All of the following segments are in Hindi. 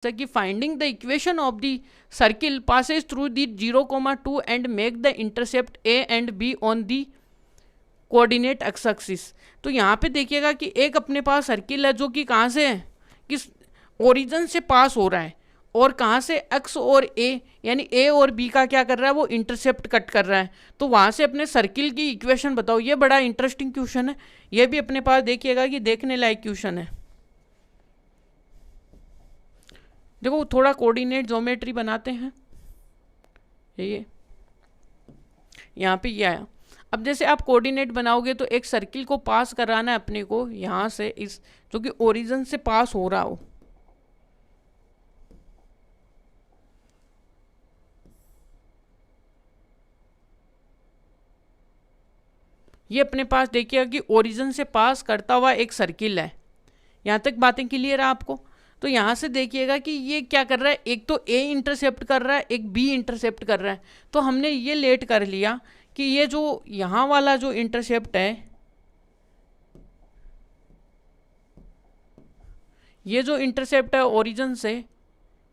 कि finding the equation of the circle Passage through the 0,2 and make the intercept A and be on the coordinate x axis. तो यहाँ पे देखिएगा कि एक अपने पास सर्किल है जो कि कहाँ से है, किस ओरिजिन से पास हो रहा है, और कहाँ से एक्स और ए, यानी ए और बी का क्या कर रहा है, वो इंटरसेप्ट कट कर रहा है। तो वहाँ से अपने सर्किल की इक्वेशन बताओ। ये बड़ा इंटरेस्टिंग क्वेश्चन है, ये भी अपने पास देखिएगा कि देखने लायक क्वेश्चन है। देखो थोड़ा कोऑर्डिनेट ज्योमेट्री बनाते हैं। ये यहाँ पे ये आया। अब जैसे आप कोऑर्डिनेट बनाओगे तो एक सर्किल को पास कराना है अपने को यहाँ से, इस जो कि ओरिजिन से पास हो रहा हो। ये अपने पास देखिएगा कि ओरिजिन से पास करता हुआ एक सर्किल है। यहाँ तक बातें क्लियर है आपको? तो यहाँ से देखिएगा कि ये क्या कर रहा है, एक तो ए इंटरसेप्ट कर रहा है, एक बी इंटरसेप्ट कर रहा है। तो हमने ये लेट कर लिया कि ये जो यहाँ वाला जो इंटरसेप्ट है, ये जो इंटरसेप्ट है ओरिजिन से,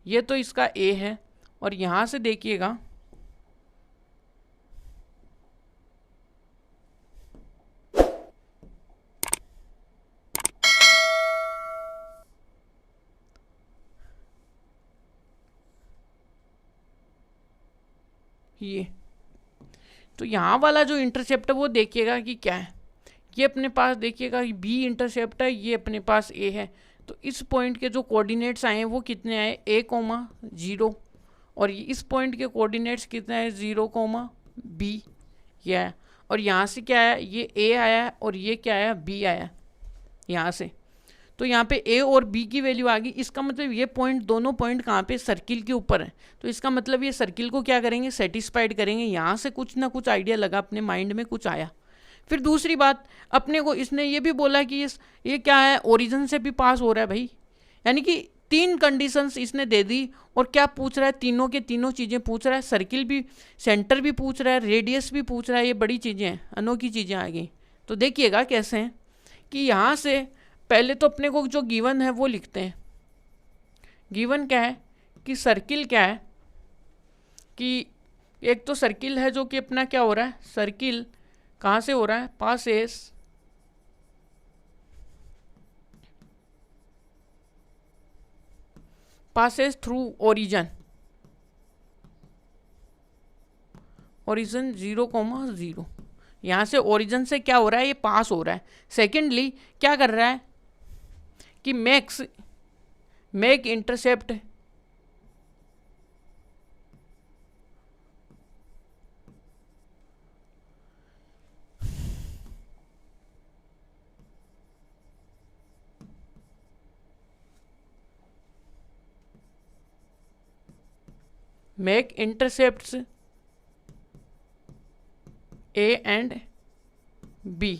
ये तो इसका ए है, और यहाँ से देखिएगा ये, तो यहाँ वाला जो इंटरसेप्ट है वो देखिएगा कि क्या है। ये अपने पास देखिएगा कि बी इंटरसेप्ट है, ये अपने पास ए है। तो इस पॉइंट के जो कोऑर्डिनेट्स आए हैं वो कितने आए, a,0, और इस पॉइंट के कोऑर्डिनेट्स कितने आए, 0,b, ये आया। और यहाँ से क्या आया, ये a आया, और ये क्या आया, b आया यहाँ से। तो यहाँ पे ए और बी की वैल्यू आ गई। इसका मतलब ये पॉइंट, दोनों पॉइंट कहाँ पे, सर्किल के ऊपर है। तो इसका मतलब ये सर्किल को क्या करेंगे, सेटिस्फाइड करेंगे। यहाँ से कुछ ना कुछ आइडिया लगा, अपने माइंड में कुछ आया। फिर दूसरी बात, अपने को इसने ये भी बोला कि ये क्या है, ओरिजिन से भी पास हो रहा है भाई, यानी कि 3 कंडीशंस इसने दे दी। और क्या पूछ रहा है, तीनों के तीनों चीज़ें पूछ रहा है। सर्किल भी, सेंटर भी पूछ रहा है, रेडियस भी पूछ रहा है। ये बड़ी चीज़ें हैं, अनोखी चीज़ें आ गई। तो देखिएगा कैसे हैं कि यहाँ से पहले तो अपने को जो गिवन है वो लिखते हैं। गिवन क्या है कि सर्किल क्या है, कि एक तो सर्किल है जो कि अपना क्या हो रहा है, सर्किल कहाँ से हो रहा है, पासेस थ्रू ओरिजिन, ओरिजिन 0,0। यहाँ से ओरिजिन से क्या हो रहा है, ये पास हो रहा है। सेकेंडली क्या कर रहा है कि make intercept make intercepts A and be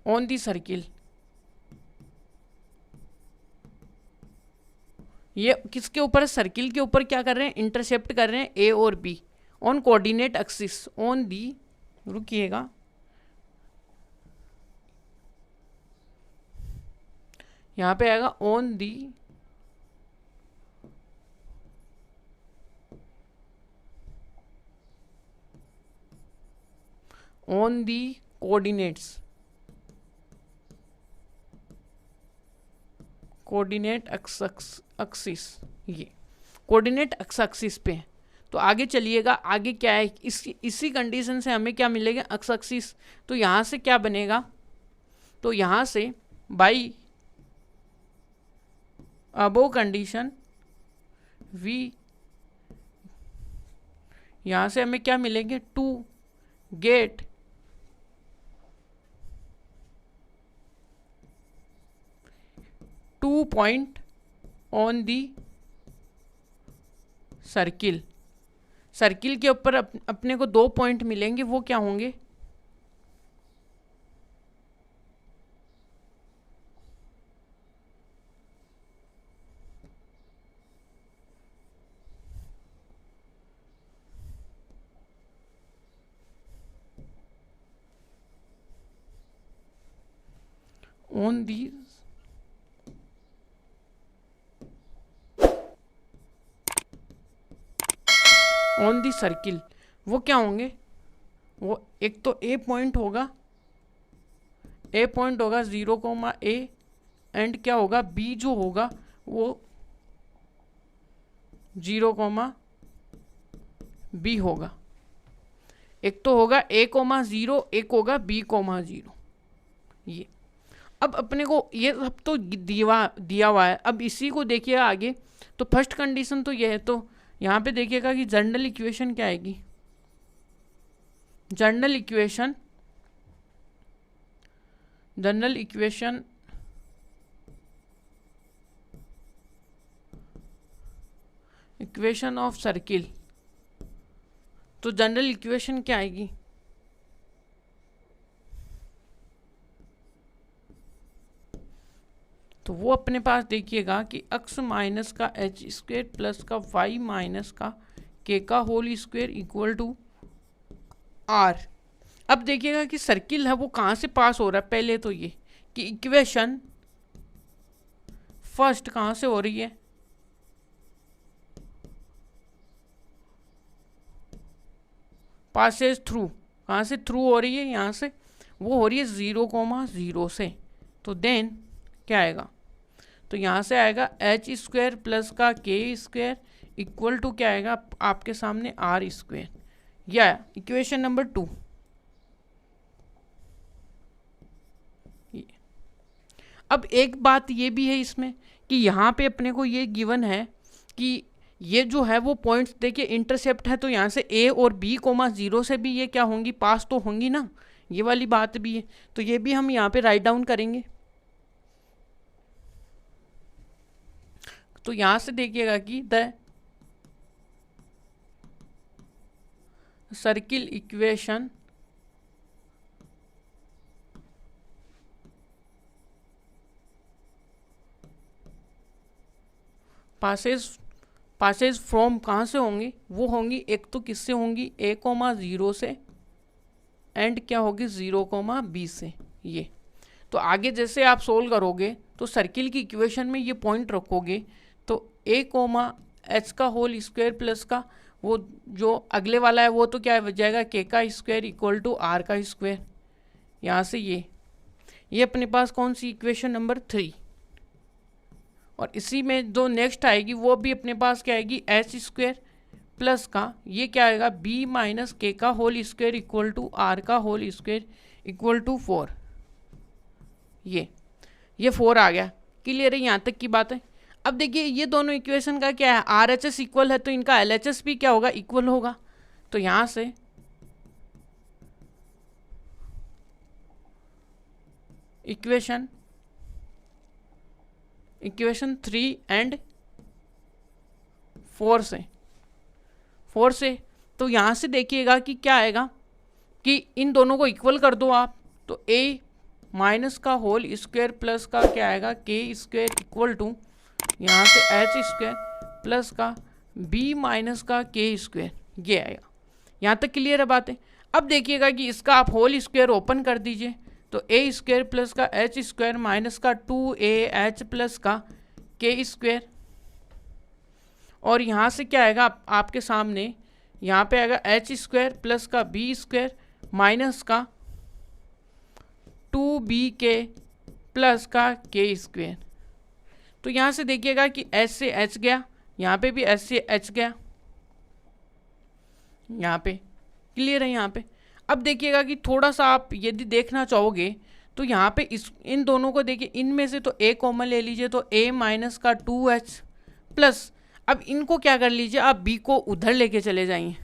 on the circle. ये किसके ऊपर, सर्किल के ऊपर क्या कर रहे हैं, इंटरसेप्ट कर रहे हैं ए और B on coordinate axis, on the, रुकिएगा, यहाँ पे आएगा on the coordinates, coordinate axis, ये कोऑर्डिनेट एक्सिस पे है। तो आगे चलिएगा, आगे क्या है, इसी कंडीशन से हमें क्या मिलेगा, एक्सिस। तो यहाँ से क्या बनेगा, तो यहाँ से बाई अबो कंडीशन वी, यहाँ से हमें क्या मिलेंगे, to get to point on the circle. Circle के ऊपर अपने को 2 पॉइंट मिलेंगे, वो क्या होंगे, on the on the circle, वो क्या होंगे, वो एक तो ए पॉइंट होगा 0, ए, एंड क्या होगा बी जो होगा वो 0, बी होगा। एक तो होगा A,0, एक होगा B,0। ये अब अपने को ये सब तो दिया हुआ है। अब इसी को देखिए आगे, तो फर्स्ट कंडीशन तो ये है, तो यहाँ पे देखिएगा कि जनरल इक्वेशन क्या आएगी, जनरल इक्वेशन ऑफ सर्किल। तो जनरल इक्वेशन क्या आएगी, तो वो अपने पास देखिएगा कि x माइनस का एच स्क्वेयर प्लस का y माइनस का k का whole square equal to r। अब देखिएगा कि सर्किल है वो कहाँ से पास हो रहा है, पहले तो ये कि इक्वेशन फर्स्ट कहाँ से हो रही है, पासेज थ्रू, कहाँ से थ्रू हो रही है, यहाँ से, वो हो रही है 0,0 से। तो देन क्या आएगा, तो यहाँ से आएगा एच स्क्वायर प्लस का के स्क्वायर इक्वल टू क्या आएगा आपके सामने आर स्क्वायर, या इक्वेशन नंबर 2। अब एक बात ये भी है इसमें कि यहाँ पे अपने को ये गिवन है कि ये जो है वो पॉइंट्स देखिए इंटरसेप्ट है, तो यहाँ से ए और B,0 से भी ये क्या होंगी, पास तो होंगी ना, ये वाली बात भी है। तो ये भी हम यहाँ पे राइट डाउन करेंगे। तो यहाँ से देखिएगा कि the circle equation passes from कहाँ से होंगी, वो होंगी एक तो किससे होंगी A,0 से, एंड क्या होगी 0,B से। ये तो आगे जैसे आप सोल्व करोगे तो सर्किल की इक्वेशन में ये पॉइंट रखोगे, तो A,H का होल स्क्वायर प्लस का वो जो अगले वाला है वो तो क्या हो जाएगा K का स्क्वायर इक्वल टू R का स्क्वायर। यहाँ से ये अपने पास कौन सी इक्वेशन नंबर 3। और इसी में जो नेक्स्ट आएगी वो भी अपने पास क्या आएगी एच स्क्वायर प्लस का ये क्या आएगा B माइनस के का whole square equal to R का होल स्क्वायर इक्वल टू 4। ये 4 आ गया, क्लियर है यहाँ तक की बात है। अब देखिए ये दोनों इक्वेशन का क्या है, RHS इक्वल है तो इनका LHS भी क्या होगा, इक्वल होगा। तो यहाँ से इक्वेशन 3 एंड 4 से तो यहाँ से देखिएगा कि क्या आएगा कि इन दोनों को इक्वल कर दो आप, तो a माइनस का होल स्क्वायर प्लस का क्या आएगा के स्क्वायर इक्वल टू यहाँ से एच स्क्वायर प्लस का b माइनस का के स्क्वायर, ये आएगा। यहाँ तक क्लियर है बातें। अब देखिएगा कि इसका आप होल स्क्वायर ओपन कर दीजिए, तो a स्क्वायर प्लस का एच स्क्वायर माइनस का 2ah प्लस का के स्क्वायर, और यहाँ से क्या आएगा आपके सामने, यहाँ पे आएगा एच स्क्वायर प्लस का बी स्क्वायर माइनस का 2bk प्लस का के स्क्वायर। तो यहाँ से देखिएगा कि एच से एच गया, यहाँ पे भी एच से एच गया, यहाँ पे क्लियर है। यहाँ पे अब देखिएगा कि थोड़ा सा आप यदि देखना चाहोगे तो यहाँ पे इन दोनों को देखिए, इनमें से तो a कॉमन ले लीजिए, तो a माइनस का 2h प्लस, अब इनको क्या कर लीजिए आप b को उधर लेके चले जाइए।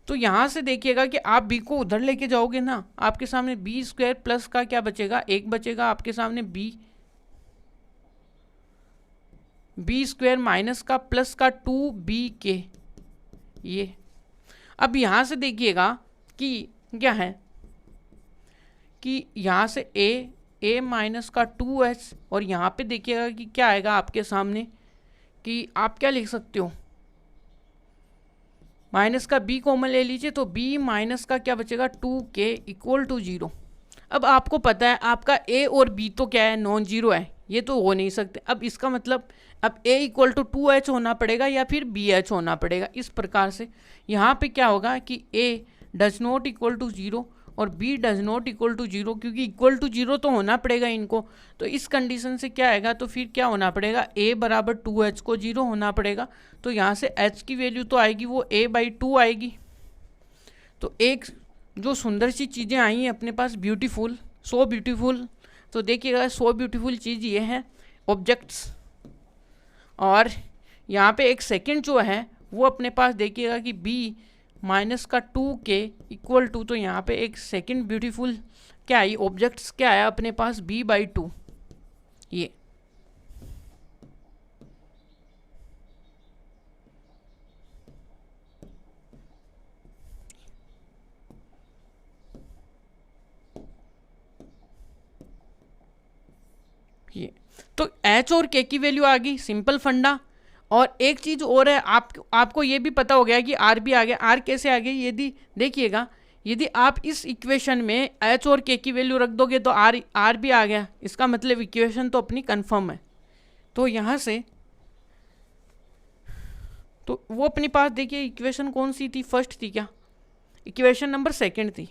तो यहाँ से देखिएगा कि आप b को उधर लेके जाओगे ना, आपके सामने b स्क्वायर प्लस का क्या बचेगा, एक बचेगा आपके सामने b स्क्वायर माइनस का प्लस का 2bk। ये अब यहाँ से देखिएगा कि क्या है कि यहाँ से a माइनस का 2h, और यहाँ पे देखिएगा कि क्या आएगा आपके सामने कि आप क्या लिख सकते हो, माइनस का b कॉमन ले लीजिए, तो b माइनस का क्या बचेगा 2k इक्वल टू 0। अब आपको पता है आपका a और b तो क्या है, नॉन जीरो है, ये तो हो नहीं सकते। अब इसका मतलब अब a इक्वल टू 2h होना पड़ेगा या फिर bh होना पड़ेगा। इस प्रकार से यहाँ पे क्या होगा कि a does not equal to 0 और b does not equal to 0, क्योंकि इक्वल टू 0 तो होना पड़ेगा इनको। तो इस कंडीशन से क्या आएगा, तो फिर क्या होना पड़ेगा, a बराबर 2h को 0 होना पड़ेगा। तो यहाँ से h की वैल्यू तो आएगी वो a/2 आएगी। तो एक जो सुंदर सी चीज़ें आई हैं अपने पास, ब्यूटीफुल, सो ब्यूटीफुल। तो देखिएगा सो ब्यूटीफुल चीज़ ये है ऑब्जेक्ट्स। और यहाँ पे एक सेकंड जो है वो अपने पास देखिएगा कि b-2k इक्वल टू, तो यहाँ पे एक सेकंड ब्यूटीफुल क्या आई, ऑब्जेक्ट्स क्या आया अपने पास, b/2। ये तो h और k की वैल्यू आ गई, सिंपल फंडा। और एक चीज़ और है, आपको ये भी पता हो गया कि r भी आ गया। r कैसे आ गई, यदि देखिएगा, यदि आप इस इक्वेशन में h और k की वैल्यू रख दोगे तो r भी आ गया। इसका मतलब इक्वेशन तो अपनी कंफर्म है। तो यहाँ से तो वो अपने पास देखिए इक्वेशन कौन सी थी, फर्स्ट थी क्या, इक्वेशन नंबर सेकंड थी।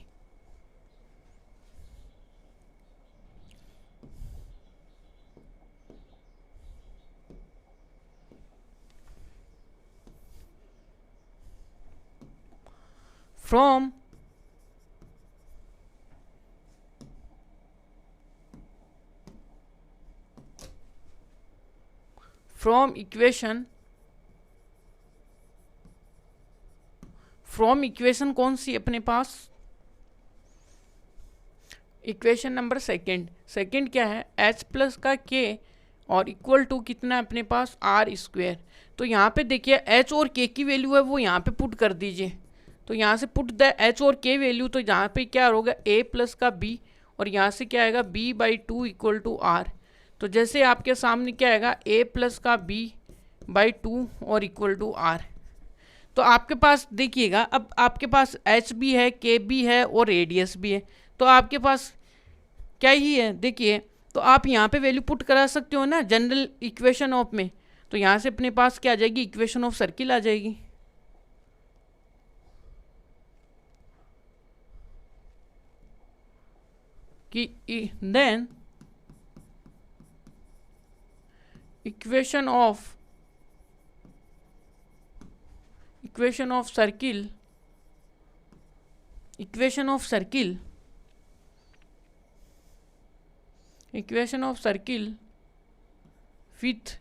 From इक्वेशन कौन सी अपने पास, इक्वेशन नंबर सेकंड क्या है, h प्लस का k और इक्वल टू कितना अपने पास r²। तो यहाँ पे देखिए h और k की वैल्यू है वो यहाँ पे पुट कर दीजिए। तो यहाँ से पुट द h और k वैल्यू, तो यहाँ पे क्या होगा a प्लस का b और यहाँ से क्या आएगा b/2 इक्वल टू r। तो जैसे आपके सामने क्या आएगा a प्लस का b/2 और इक्वल टू r। तो आपके पास देखिएगा अब आपके पास h भी है, k भी है और रेडियस भी है। तो आपके पास क्या ही है, देखिए तो आप यहाँ पे वैल्यू पुट करा सकते हो ना जनरल इक्वेशन ऑफ में। तो यहाँ से अपने पास क्या आ जाएगी, इक्वेशन ऑफ सर्किल आ जाएगी। कि then equation of circle with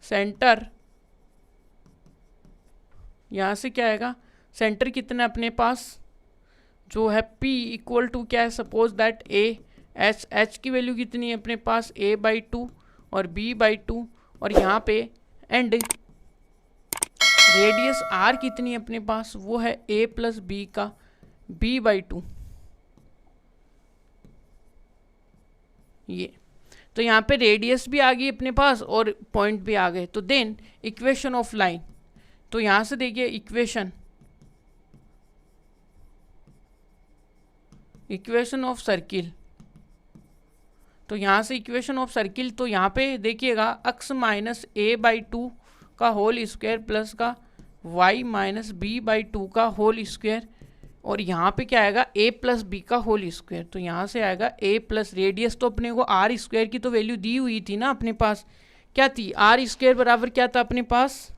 centre, यहाँ से क्या आएगा, सेंटर कितना अपने पास जो है P इक्वल टू क्या है, सपोज दैट h की वैल्यू कितनी है अपने पास a/2 और b/2 और यहाँ पे एंड रेडियस r कितनी है अपने पास, वो है a प्लस b का b/2। ये तो यहाँ पे रेडियस भी आ गई अपने पास और पॉइंट भी आ गए। तो देन इक्वेशन ऑफ लाइन, तो यहाँ से देखिए इक्वेशन ऑफ सर्किल। तो यहाँ से इक्वेशन ऑफ सर्किल, तो यहाँ पे देखिएगा अक्स माइनस a/2 का होल स्क्वायर प्लस का y माइनस b/2 का होल स्क्वायर और यहाँ पे क्या आएगा a प्लस बी का होल स्क्वायर। तो यहाँ से आएगा a प्लस रेडियस, तो अपने को r² की तो वैल्यू दी हुई थी ना अपने पास, क्या थी r² बराबर क्या था अपने पास,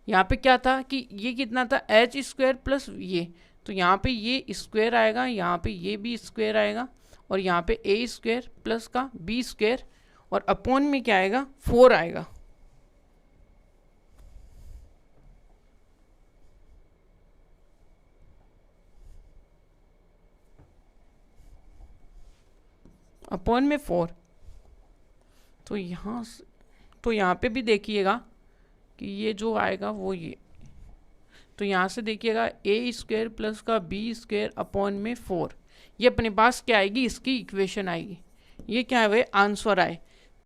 यहाँ पे क्या था कि ये कितना था h² प्लस ये, तो यहाँ पे ये स्क्वायर आएगा, यहाँ पे ये भी स्क्वायर आएगा और यहाँ पे a² प्लस का b² और अपॉन में क्या आएगा 4 आएगा। अपॉन में 4। तो यहाँ पे भी देखिएगा कि ये जो आएगा वो ये, तो यहाँ से देखिएगा a² प्लस का b² अपॉन में 4, ये अपने पास क्या आएगी, इसकी इक्वेशन आएगी। ये क्या है, आंसर आए।